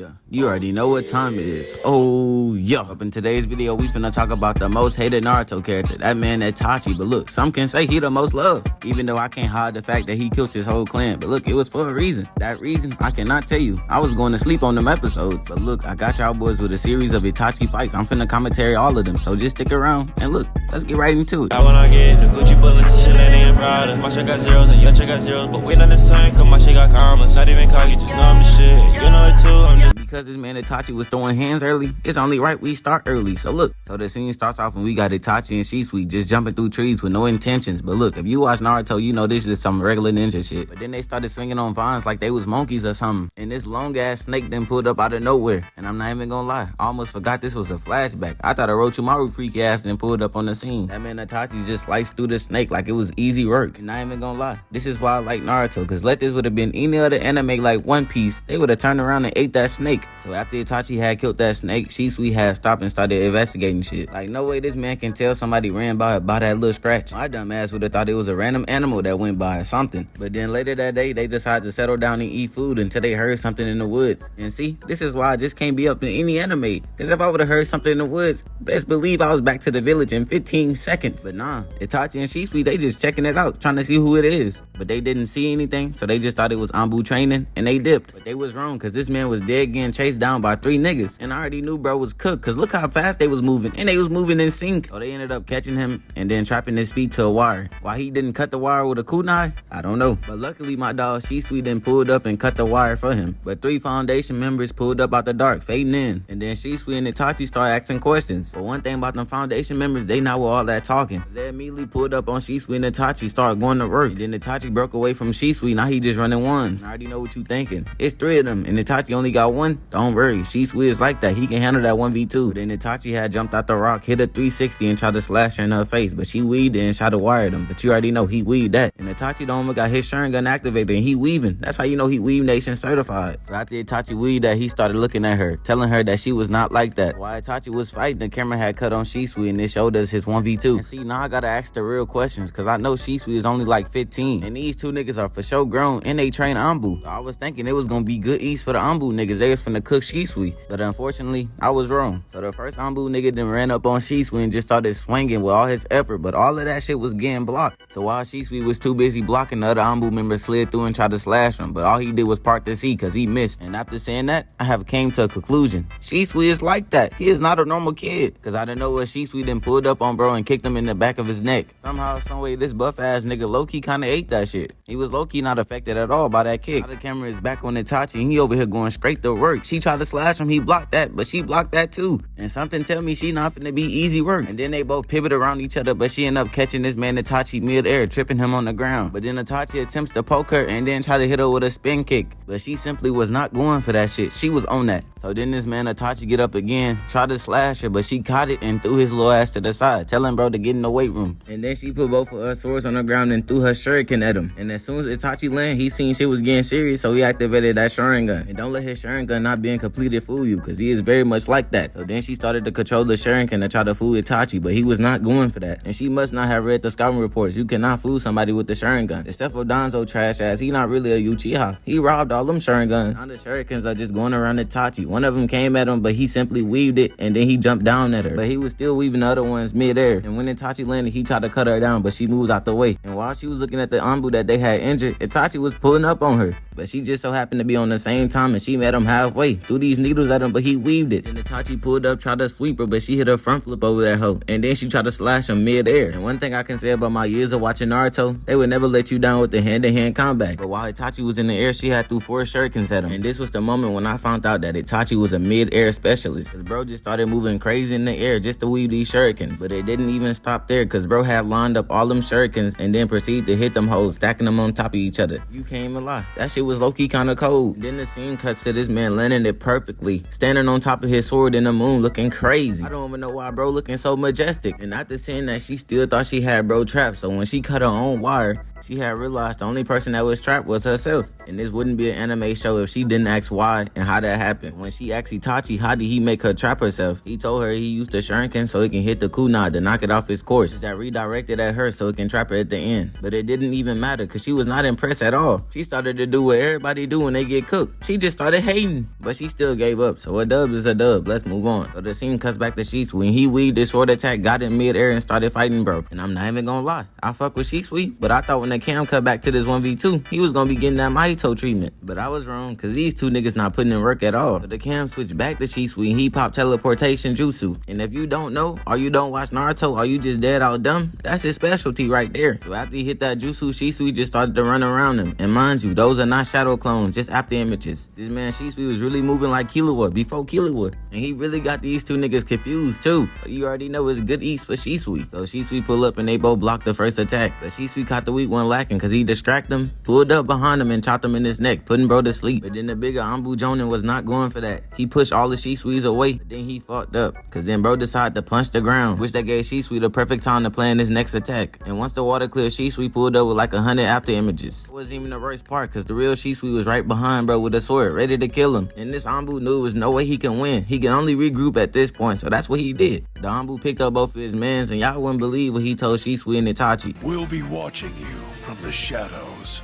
Yeah, you already know what time it is. Oh, yeah. Up in today's video, we finna talk about the most hated Naruto character, that man Itachi. But look, some can say he the most loved, even though I can't hide the fact that he killed his whole clan. But look, it was for a reason. That reason, I cannot tell you. I was going to sleep on them episodes. But look, I got y'all boys with a series of Itachi fights. I'm finna commentary all of them, so just stick around. And look, let's get right into it. I wanna get the Gucci bullets and shit and Prada. My shit got zeros and your shit got zeros, but we not the same, cause my shit got commas. Not even cocky, just know I'm the shit. You know it too, I'm just... Because this man Itachi was throwing hands early, it's only right we start early. So look, so the scene starts off and we got Itachi and Shisui just jumping through trees with no intentions. But look, if you watch Naruto, you know this is some regular ninja shit. But then they started swinging on vines like they was monkeys or something. And this long ass snake then pulled up out of nowhere. And I'm not even gonna lie, I almost forgot this was a flashback. I thought Orochimaru freak ass and pulled up on the scene. That man Itachi just sliced through the snake like it was easy work. And not even gonna lie, this is why I like Naruto, cause let this would have been any other anime like One Piece, they would have turned around and ate that snake. So after Itachi had killed that snake, Shisui had stopped and started investigating shit. Like, no way this man can tell somebody ran by that little scratch. My dumb ass would have thought it was a random animal that went by or something. But then later that day, they decided to settle down and eat food until they heard something in the woods. And see, this is why I just can't be up in any anime. Cause if I would have heard something in the woods, best believe I was back to the village in 15 seconds. But nah, Itachi and Shisui, they just checking it out, trying to see who it is. But they didn't see anything, so they just thought it was Anbu training, and they dipped. But they was wrong, cause this man was dead getting chased down by 3 niggas. And I already knew bro was cooked, cause look how fast they was moving, and they was moving in sync. So they ended up catching him and then trapping his feet to a wire. Why he didn't cut the wire with a kunai, I don't know. But luckily my dog Shisui then pulled up and cut the wire for him. But 3 foundation members pulled up out the dark, fading in. And then Shisui and Itachi started asking questions. But one thing about them foundation members, they not with all that talking. They immediately pulled up on Shisui and Itachi, started going to work. And then Itachi broke away from Shisui, now he just running ones. I already know what you thinking. It's 3 of them, and Itachi only got 1. Don't worry, Shisui is like that. He can handle that 1v2. But then Itachi had jumped out the rock, hit a 360 and tried to slash her in her face. But she weaved it and shot a wire at him. But you already know he weaved that. And Itachi don't got his Sharingan activated and he weaving. That's how you know he Weave Nation certified. So after Itachi weaved that, he started looking at her, telling her that she was not like that. While Itachi was fighting, the camera had cut on Shisui and it showed us his 1v2. And see, now I gotta ask the real questions, cause I know Shisui is only like 15. And these 2 niggas are for sure grown and they train Anbu. So I was thinking it was gonna be good eats for the Anbu niggas. They was finna cook Shisui. But unfortunately, I was wrong. So the first Anbu nigga then ran up on Shisui and just started swinging with all his effort. But all of that shit was getting blocked. So while Shisui was too busy blocking, the other Anbu member slid through and tried to slash him. But all he did was part the sea cause he missed. And after saying that, I have came to a conclusion. Shisui is like that. He is not a normal kid. Cause I don't know what Shisui then pulled up on bro and kicked him in the back of his neck. Somehow, someway, this buff ass nigga low-key kinda ate that shit. He was low-key not affected at all by that kick. Now the camera is back on Itachi and he over here going straight to work. She tried to slash him, he blocked that, but she blocked that too. And something tell me she not finna be easy work. And then they both pivot around each other, but she end up catching this man Itachi mid-air, tripping him on the ground. But then Itachi attempts to poke her and then try to hit her with a spin kick. But she simply was not going for that shit. She was on that. So then this man Itachi get up again, try to slash her, but she caught it and threw his little ass to the side, telling bro to get in the weight room. And then she put both of her swords on the ground and threw her shuriken at him. And as soon as Itachi landed, he seen shit was getting serious, so he activated that Sharingan. And don't let his Sharingan not being completed fool you, cause he is very much like that. So then she started to control the Sharingan to try to fool Itachi, but he was not going for that. And she must not have read the scouting reports. You cannot fool somebody with the Sharingan. Except for Danzo trash ass, he not really a Uchiha. He robbed all them Sharingans. Now the Shurikens are just going around Itachi. One of them came at him, but he simply weaved it, and then he jumped down at her. But he was still weaving the other ones mid-air. And when Itachi landed, he tried to cut her down, but she moved out the way. And while she was looking at the Anbu that they had injured, Itachi was pulling up on her. But she just so happened to be on the same time, and she met him halfway. Threw these needles at him, but he weaved it. And Itachi pulled up, tried to sweep her, but she hit her front flip over that hoe. And then she tried to slash him mid-air. And one thing I can say about my years of watching Naruto, they would never let you down with the hand-to-hand combat. But while Itachi was in the air, she had threw 4 shurikens at him. And this was the moment when I found out that Itachi was a mid-air specialist. Cause bro just started moving crazy in the air just to weave these shurikens. But it didn't even stop there, cause bro had lined up all them shurikens and then proceeded to hit them hoes, stacking them on top of each other. You can't even lie. That shit was low-key kinda cold. Then the scene cuts to this man landing it perfectly, standing on top of his sword in the moon looking crazy. I don't even know why bro looking so majestic. And after saying that, she still thought she had bro trapped, so when she cut her own wire, She had realized the only person that was trapped was herself. And this wouldn't be an anime show if she didn't ask why and how that happened. When she asked Itachi how did he make her trap herself, he told her he used the shuriken so he can hit the kunai to knock it off his course. That redirected at her so it can trap her at the end. But it didn't even matter because she was not impressed at all. She started to do what everybody do when they get cooked. She just started hating. But she still gave up. So a dub is a dub. Let's move on. So the scene cuts back to Shisui. When he weaved this sword attack, got in midair and started fighting, bro. And I'm not even gonna lie, I fuck with Shisui, but I thought when the cam cut back to this 1v2, he was gonna be getting that Mahito treatment. But I was wrong, cause these two niggas not putting in work at all. So the cam switched back to Shisui and he popped teleportation jutsu. And if you don't know, or you don't watch Naruto, or you just dead out dumb, that's his specialty right there. So after he hit that jutsu, Shisui just started to run around him. And mind you, those are not shadow clones, just after images. This man Shisui was really moving like Killua before Killua. And he really got these two niggas confused too. So you already know it's good eats for Shisui. So Shisui pull up and they both blocked the first attack. But Shisui caught the weak one lacking cause he distracted him, pulled up behind him and chopped him in his neck, putting bro to sleep. But then the bigger Anbu Jonin was not going for that. He pushed all the Shisuis away, but then he fucked up. Cause then bro decided to punch the ground, which that gave Shisui the perfect time to plan his next attack. And once the water cleared, Shisui pulled up with like 100 after images. It wasn't even the worst part cause the real Shisui was right behind bro with a sword, ready to kill him. And this Anbu knew there was no way he can win. He can only regroup at this point, so that's what he did. The Anbu picked up both of his mans and y'all wouldn't believe what he told Shisui and Itachi. We'll be watching you from the shadows.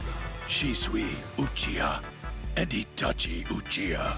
Shisui Uchiha and Itachi Uchiha.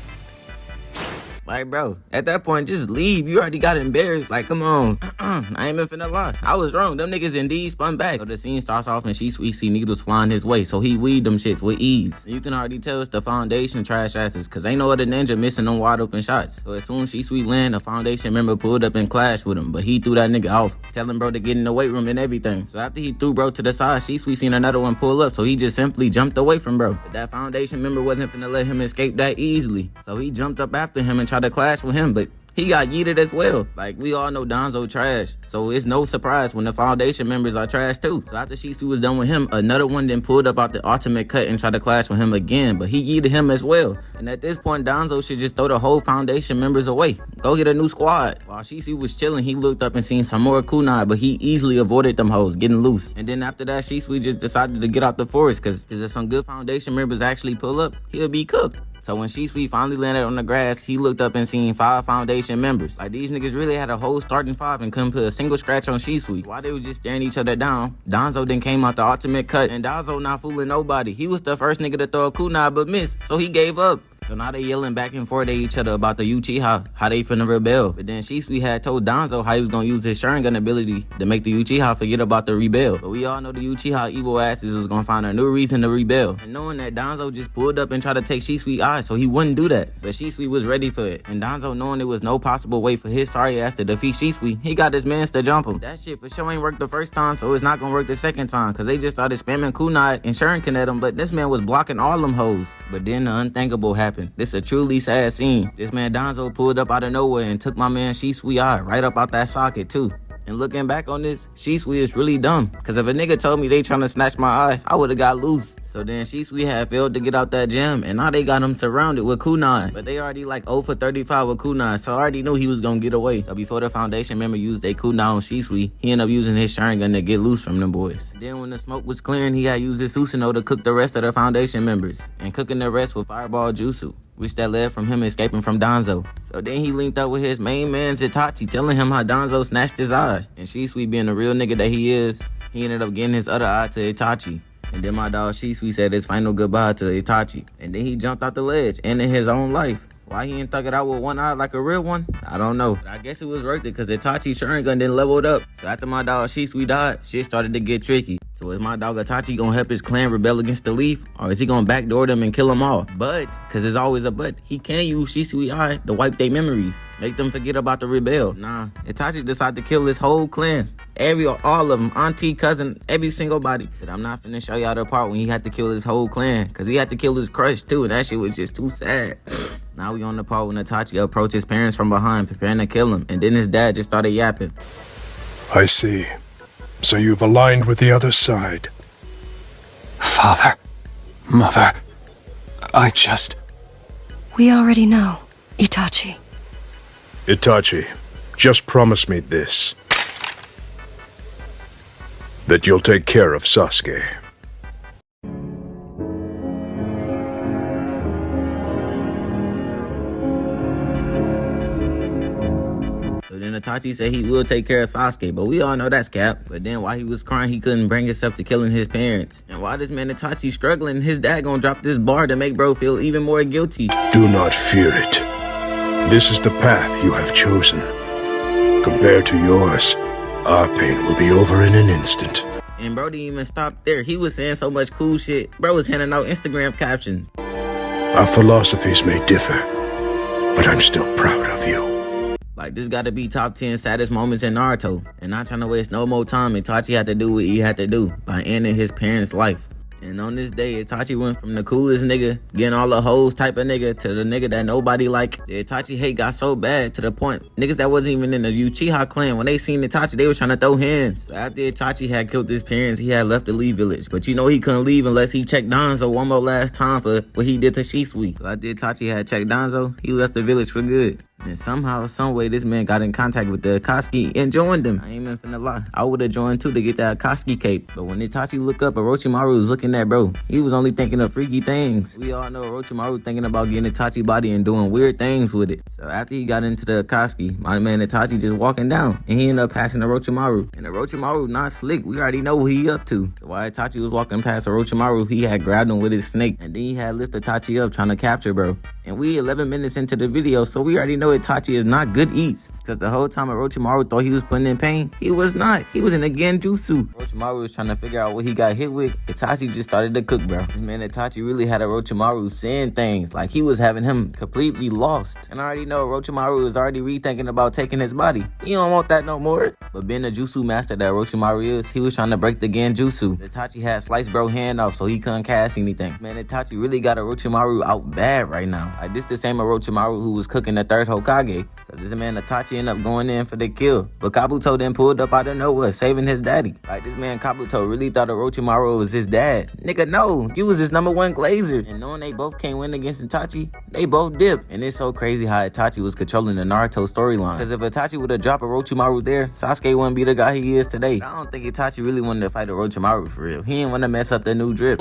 Like, bro, at that point, just leave. You already got embarrassed. Like, come on. I ain't even finna lie. I was wrong. Them niggas indeed spun back. So the scene starts off and Shisui see needles flying his way. So he weaved them shits with ease. And you can already tell it's the foundation trash asses. Cause ain't no other ninja missing them wide open shots. So as soon as Shisui land, a foundation member pulled up and clashed with him. But he threw that nigga off, telling bro to get in the weight room and everything. So after he threw bro to the side, Shisui seen another one pull up. So he just simply jumped away from bro. But that foundation member wasn't finna let him escape that easily. So he jumped up after him and tried to clash with him. But he got yeeted as well. Like, we all know Danzo trash. So it's no surprise when the foundation members are trash too. So after Shisui was done with him, another one then pulled up out the ultimate cut and tried to clash with him again. But he yeeted him as well. And at this point, Danzo should just throw the whole foundation members away. Go get a new squad. While Shisui was chilling, he looked up and seen some more kunai, but he easily avoided them hoes getting loose. And then after that, Shisui just decided to get out the forest cause if some good foundation members actually pull up, he'll be cooked. So when Shisui finally landed on the grass, he looked up and seen 5 foundation members. Like, these niggas really had a whole starting 5 and couldn't put a single scratch on Shisui. While they was just staring each other down, Danzo then came out the ultimate cut, and Danzo not fooling nobody. He was the first nigga to throw a kunai but missed, so he gave up. So now they yelling back and forth at each other about the Uchiha, how they finna rebel. But then Shisui had told Danzo how he was gonna use his Sharingan ability to make the Uchiha forget about the rebel. But we all know the Uchiha evil asses was gonna find a new reason to rebel. And knowing that Danzo just pulled up and tried to take Shisui's eye, so he wouldn't do that. But Shisui was ready for it. And Danzo, knowing there was no possible way for his sorry ass to defeat Shisui, he got his mans to jump him. That shit for sure ain't worked the first time, so it's not gonna work the second time, cause they just started spamming kunai and Sharingan at him, but this man was blocking all them hoes. But then the unthinkable happened. This a truly sad scene. This man Danzo pulled up out of nowhere and took my man Shisui eye right up out that socket too. And looking back on this, Shisui is really dumb. Cause if a nigga told me they tryna snatch my eye, I would've got loose. So then Shisui had failed to get out that gem, and now they got him surrounded with kunai. But they already like 0 for 35 with kunai, so I already knew he was gonna get away. So before the foundation member used their kunai on Shisui, he ended up using his Sharingan to get loose from them boys. Then when the smoke was clearing, he had used his Susanoo to cook the rest of the foundation members, and cooking the rest with fireball jutsu, which that led from him escaping from Danzo. So then he linked up with his main man Itachi, telling him how Danzo snatched his eye. And Shisui, being the real nigga that he is, he ended up getting his other eye to Itachi. And then my dog Shisui said his final goodbye to Itachi. And then he jumped off the ledge, ending his own life. Why he ain't thug it out with one eye like a real one? I don't know. But I guess it was worth it because Itachi Sharingan didn't leveled up. So after my dog Shisui died, shit started to get tricky. So is my dog Itachi gonna help his clan rebel against the Leaf? Or is he gonna backdoor them and kill them all? But, cause there's always a but, he can use Shisui Eye to wipe their memories. Make them forget about the rebel. Nah, Itachi decided to kill his whole clan. All of them, auntie, cousin, every single body. But I'm not finna show y'all the part when he had to kill his whole clan. Cause he had to kill his crush too, and that shit was just too sad. Now we on the part when Itachi approached his parents from behind, preparing to kill him. And then his dad just started yapping. I see. So you've aligned with the other side. Father, Mother, We already know, Itachi. Itachi, just promise me this. That you'll take care of Sasuke. then Itachi said he will take care of Sasuke, but we all know that's cap. But then while he was crying, he couldn't bring himself to killing his parents. And while this man Itachi struggling, his dad gonna drop this bar to make bro feel even more guilty. Do not fear it. This is the path you have chosen. Compared to yours, our pain will be over in an instant. And bro didn't even stop there. He was saying so much cool shit. Bro was handing out Instagram captions. Our philosophies may differ, but I'm still proud of you. Like, this gotta be top 10 saddest moments in Naruto. And not trying to waste no more time, Itachi had to do what he had to do by ending his parents' life. And on this day, Itachi went from the coolest nigga, getting all the hoes type of nigga, to the nigga that nobody like. The Itachi hate got so bad to the point, niggas that wasn't even in the Uchiha clan, when they seen Itachi, they was trying to throw hands. So after Itachi had killed his parents, he had left the Lee village. But you know he couldn't leave unless he checked Danzo one more last time for what he did to Shisui. So after Itachi had checked Danzo, he left the village for good. And somehow, some way, this man got in contact with the Akatsuki and joined them. I ain't even finna lie. I would've joined too to get that Akatsuki cape. But when Itachi looked up, Orochimaru was looking at bro. He was only thinking of freaky things. We all know Orochimaru thinking about getting Itachi body and doing weird things with it. So after he got into the Akatsuki, my man Itachi just walking down. And he ended up passing Orochimaru. And Orochimaru not slick. We already know what he up to. So while Itachi was walking past Orochimaru, he had grabbed him with his snake. And then he had lifted Itachi up trying to capture bro. And we 11 minutes into the video, so we already know Itachi is not good eats. Cause the whole time Orochimaru thought he was putting in pain, he was not. He was in a genjutsu. Orochimaru was trying to figure out what he got hit with. Itachi just started to cook, bro. This man Itachi really had Orochimaru saying things like he was having him completely lost. And I already know Orochimaru was already rethinking about taking his body. He don't want that no more. But being a jutsu master that Orochimaru is, he was trying to break the genjutsu. Itachi had sliced bro hand off so he couldn't cast anything. Man, Itachi really got Orochimaru out bad right now. Like, this the same Orochimaru who was cooking the third Hokage. So this man Itachi ended up going in for the kill. But Kabuto then pulled up out of nowhere, saving his daddy. Like, this man Kabuto really thought Orochimaru was his dad. Nigga, no, you was his #1 glazer. And knowing they both can't win against Itachi, they both dipped. And it's so crazy how Itachi was controlling the Naruto storyline. Cause if Itachi would have dropped Orochimaru there, Sasuke wouldn't be the guy he is today. I don't think Itachi really wanted to fight Orochimaru for real. He didn't want to mess up the new drip.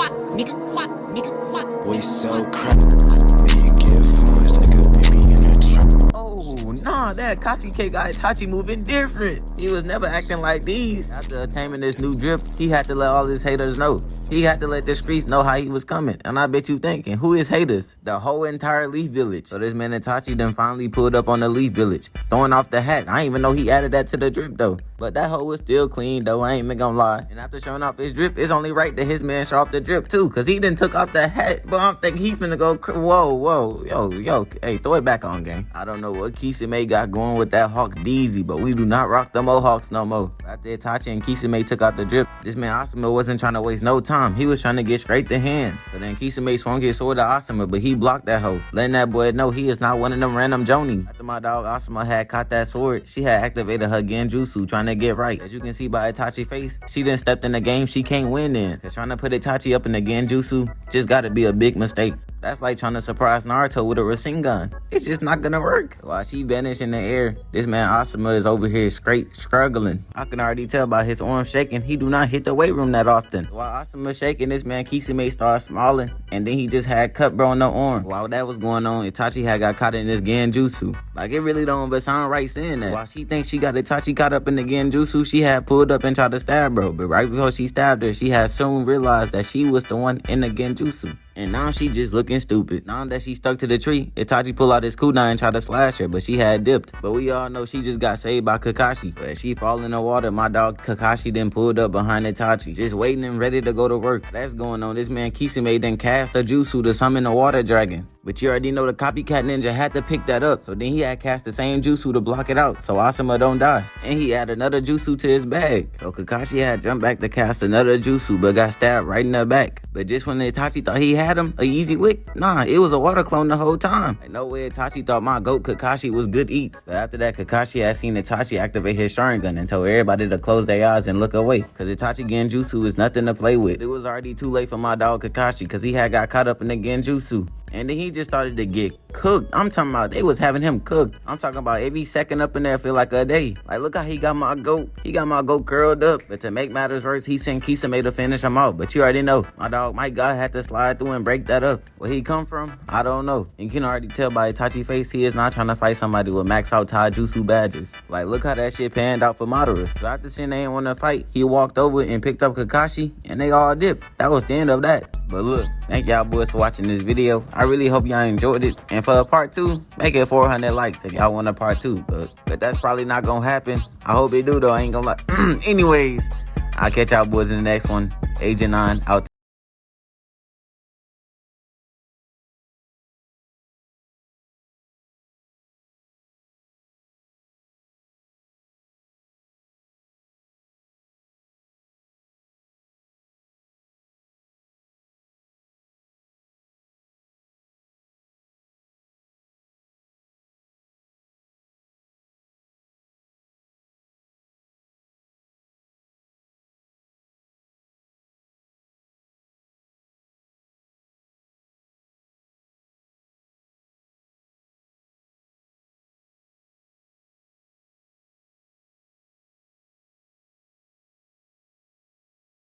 We so crap. When you get funds, nigga, we be in a trap. Oh, nah, that Akatsuki got Itachi moving different. He was never acting like these. After attaining this new drip, he had to let all his haters know. He had to let the streets know how he was coming. And I bet you thinking, who is haters? The whole entire Leaf Village. So this man Itachi then finally pulled up on the Leaf Village, throwing off the hat. I didn't even know he added that to the drip though. But that hoe was still clean though, I ain't even gonna lie. And after showing off his drip, it's only right that his man show off the drip too. Cause he done took off the hat. But I'm thinking he finna go, whoa, yo, hey, throw it back on, gang. I don't know what Kisame got going with that Hawk Deezy, but we do not rock the Mohawks no more. After Itachi and Kisame took out the drip, this man Asuma wasn't trying to waste no time. He was trying to get straight to hands. So then Kisame swung his sword at Asuma, but he blocked that hoe, letting that boy know he is not one of them random Jonis. After my dog Asuma had caught that sword, she had activated her genjutsu trying to get right. As you can see by Itachi's face, she done stepped in the game she can't win in. Cause trying to put Itachi up in the genjutsu just gotta be a big mistake. That's like trying to surprise Naruto with a Rasengan. It's just not gonna work. While she vanished in the air, this man Asuma is over here straight struggling. I can already tell by his arm shaking, he do not hit the weight room that often. While Asuma shaking, this man Kisame started smiling, and then he just had cut bro on the arm. While that was going on, Itachi had got caught in this genjutsu. Like, it really don't but sound right saying that. While she thinks she got Itachi caught up in the genjutsu, she had pulled up and tried to stab bro. But right before she stabbed her, she had soon realized that she was the one in the genjutsu. And now she just looking stupid. Now that she stuck to the tree, Itachi pulled out his kunai and tried to slash her, but she had dipped. But we all know she just got saved by Kakashi. But as she fall in the water, my dog Kakashi then pulled up behind Itachi, just waiting and ready to go to work. That's going on. This man Kisame then cast a jutsu to summon the water dragon. But you already know the copycat ninja had to pick that up. So then he had cast the same jutsu to block it out so Asuma don't die. And he had another jutsu to his bag. So Kakashi had jumped back to cast another jutsu but got stabbed right in the back. But just when Itachi thought he had him, a easy lick, nah, it was a water clone the whole time. Like, no way Itachi thought my goat Kakashi was good eats. But after that, Kakashi had seen Itachi activate his Sharingan and told everybody to close their eyes and look away. Cause Itachi genjutsu is nothing to play with. It was already too late for my dog Kakashi cause he had got caught up in the genjutsu. And then he just started to get cooked. I'm talking about they was having him cooked. I'm talking about every second up in there feel like a day. Like, look how he got my goat. He got my goat curled up. But to make matters worse, he sent Kisame to finish him out. But you already know, my dog, my God, had to slide through and break that up. Where he come from, I don't know. And you can already tell by Itachi face, he is not trying to fight somebody with max out taijutsu badges. Like, look how that shit panned out for Madara. So after seeing they ain't want to fight, he walked over and picked up Kakashi, and they all dipped. That was the end of that. But look, thank y'all boys for watching this video. I really hope y'all enjoyed it. And for a part 2, make it 400 likes if y'all want a part 2. But that's probably not gonna happen. I hope it do though, I ain't gonna lie. Anyways, I'll catch y'all boys in the next one. Agent 9 out.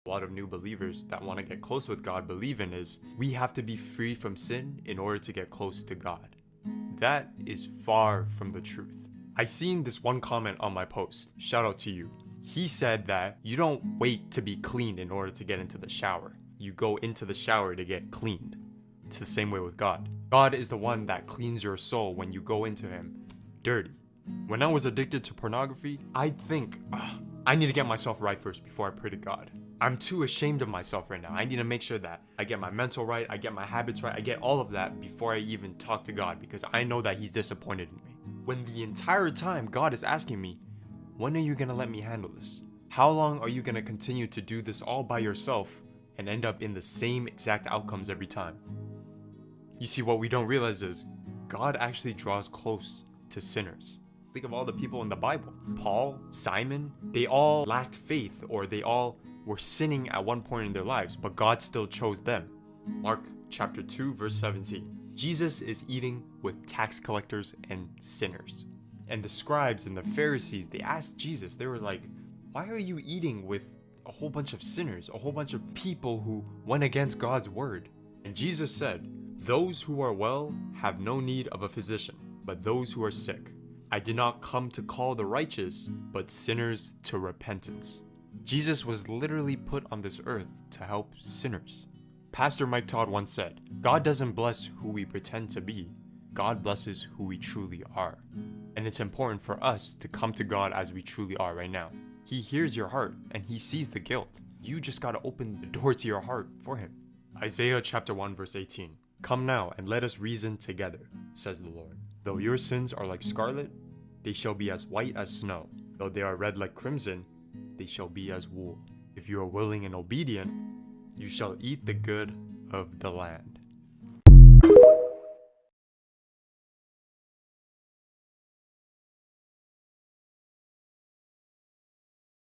A lot of new believers that want to get close with God believe in is we have to be free from sin in order to get close to God. That is far from the truth. I seen this one comment on my post. Shout out to you. He said that you don't wait to be cleaned in order to get into the shower. You go into the shower to get cleaned. It's the same way with God. God is the one that cleans your soul when you go into him dirty. When I was addicted to pornography, I'd think, I need to get myself right first before I pray to God. I'm too ashamed of myself right now. I need to make sure that I get my mental right, I get my habits right, I get all of that before I even talk to God, because I know that he's disappointed in me. When the entire time God is asking me, when are you gonna let me handle this? How long are you gonna continue to do this all by yourself and end up in the same exact outcomes every time? You see, what we don't realize is God actually draws close to sinners. Think of all the people in the Bible. Paul, Simon, they all lacked faith, or they all were sinning at one point in their lives, but God still chose them. Mark chapter 2 verse 17. Jesus is eating with tax collectors and sinners. And the scribes and the Pharisees, they asked Jesus, they were like, why are you eating with a whole bunch of sinners, a whole bunch of people who went against God's word? And Jesus said, those who are well have no need of a physician, but those who are sick. I did not come to call the righteous, but sinners to repentance. Jesus was literally put on this earth to help sinners. Pastor Mike Todd once said, God doesn't bless who we pretend to be, God blesses who we truly are. And it's important for us to come to God as we truly are right now. He hears your heart and he sees the guilt. You just gotta open the door to your heart for him. Isaiah chapter 1 verse 18. Come now and let us reason together, says the Lord. Though your sins are like scarlet, they shall be as white as snow. Though they are red like crimson, they shall be as wool. If you are willing and obedient, you shall eat the good of the land.